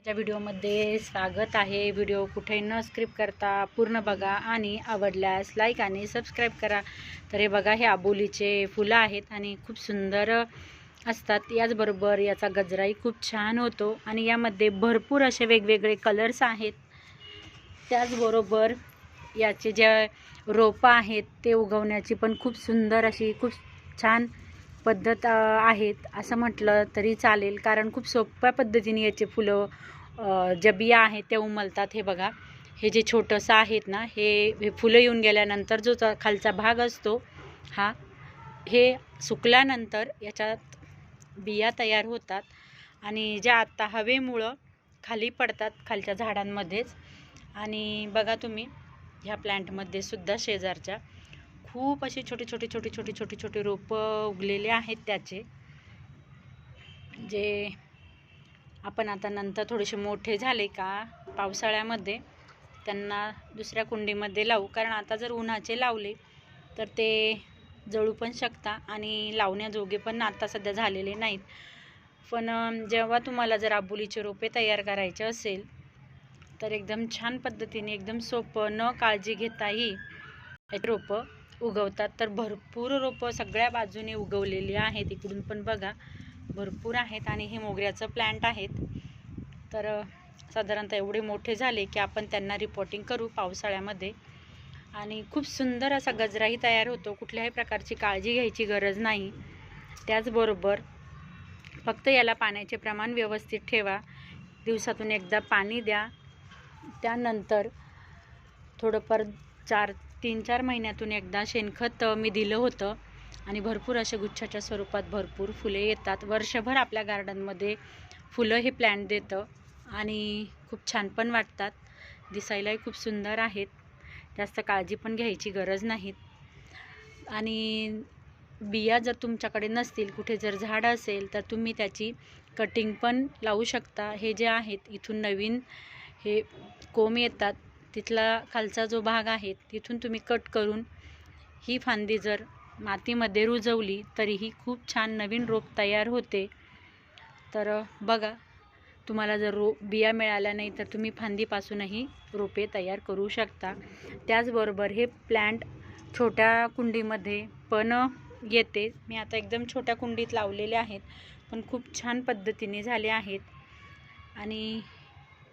माझ्या व्हिडिओमध्ये स्वागत आहे। व्हिडिओ कुठे न स्किप करता पूर्ण बघा आणि आवडल्यास लाईक आणि सबस्क्राईब करा। तर हे बघा, हे आबोलीचे फुलं आहेत आणि खूप सुंदर असतात। याचबरोबर याचा गजराही खूप छान होतो आणि यामध्ये भरपूर असे वेगवेगळे कलर्स आहेत। त्याचबरोबर याचे जे रोपं आहेत ते उगवण्याची पण खूप सुंदर अशी खूप छान पद्धत आहेत असं म्हटलं तरी चालेल, कारण खूप सोप्या पद्धतीने याचे फुलं ज्या बिया आहेत त्या उमलतात। हे बघा, हे जे छोटंसं आहेत ना, हे फुलं येऊन गेल्यानंतर जो खालचा भाग असतो हे सुकल्यानंतर याच्यात बिया तयार होतात आणि ज्या आत्ता हवेमुळं खाली पडतात खालच्या झाडांमध्येच। आणि बघा तुम्ही, ह्या प्लॅन्टमध्ये सुद्धा शेजारच्या खूप असे छोटे रोपं उगलेले आहेत त्याचे, जे आपण आता नंतर थोडेसे मोठे झाले का पावसाळ्यामध्ये त्यांना दुसऱ्या कुंडीमध्ये लावू, कारण आता जर उन्हाचे लावले तर ते जळू पण शकता आणि लावण्याजोगे पण आता सध्या झालेले नाहीत। पण जेव्हा तुम्हाला जर आबोलीचे रोपे तयार करायचे असेल तर एकदम छान पद्धतीने, एकदम सोपं, न काळजी घेताही रोपं उगवतात। तर भरपूर रोपं सगळ्या बाजूने उगवलेली आहेत, इकडून पण बघा भरपूर आहेत। आणि हे मोगऱ्याचं प्लॅन्ट आहेत, तर साधारणतः एवढे मोठे झाले की आपण त्यांना रिपोर्टिंग करू पावसाळ्यामध्ये आणि खूप सुंदर असा गजराही तयार होतो। कुठल्याही प्रकारची काळजी घ्यायची गरज नाही। त्याचबरोबर फक्त याला पाण्याचे प्रमाण व्यवस्थित ठेवा, दिवसातून एकदा पाणी द्या, त्यानंतर थोडंफार 3-4 महिन्यातून एकदा शेणखत मी दिलं होतं आणि भरपूर असे गुच्छाच्या स्वरूपात भरपूर फुले येतात। वर्षभर आपल्या गार्डनमध्ये फुलं हे प्लॅन्ट देतं आणि खूप छान पण वाटतात, दिसायलाही खूप सुंदर आहेत। जास्त काळजी पण घ्यायची गरज नाही। आणि बिया जर तुमच्याकडे नसतील, कुठे जर झाड असेल तर तुम्ही त्याची कटिंग पण लावू शकता। हे जे आहेत, इथून नवीन हे कोंब येतात, तिथला खालचा जो भाग आहे तिथून तुम्ही कट करून ही फांदी जर मातीमध्ये रुजवली तरीही खूप छान नवीन रोप तयार होते। तर बघा, तुम्हाला जर बिया मिळाल्या नाही तर तुम्ही फांदीपासूनही रोपे तयार करू शकता। त्याचबरोबर हे प्लॅन्ट छोट्या कुंडीमध्ये पण येते। मी आता एकदम छोट्या कुंडीत लावलेले आहेत, पण खूप छान पद्धतीने झाले आहेत। आणि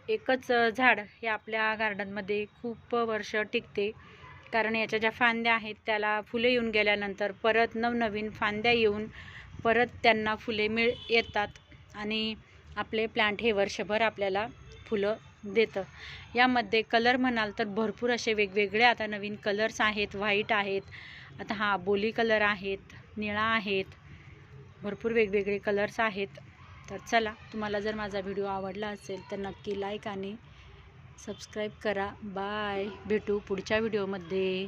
एकच झाड हे आपल्या गार्डनमध्ये खूप वर्ष टिकते, कारण याच्या ज्या फांद्या आहेत त्याला फुले येऊन गेल्यानंतर परत नवनवीन फांद्या येऊन परत त्यांना फुले येतात आणि आपले प्लांट हे वर्षभर आपल्याला फुलं देतं। यामध्ये कलर म्हणाल तर भरपूर असे वेगवेगळे आता नवीन कलर्स आहेत। व्हाईट आहेत, आता हा आबोली कलर आहेत, निळा आहेत, भरपूर वेगवेगळे कलर्स आहेत। तर चला, तुम्हाला जर माझा व्हिडिओ आवडला असेल तर नक्की लाईक आणि सबस्क्राईब करा। बाय, भेटू पुढच्या व्हिडिओमध्ये।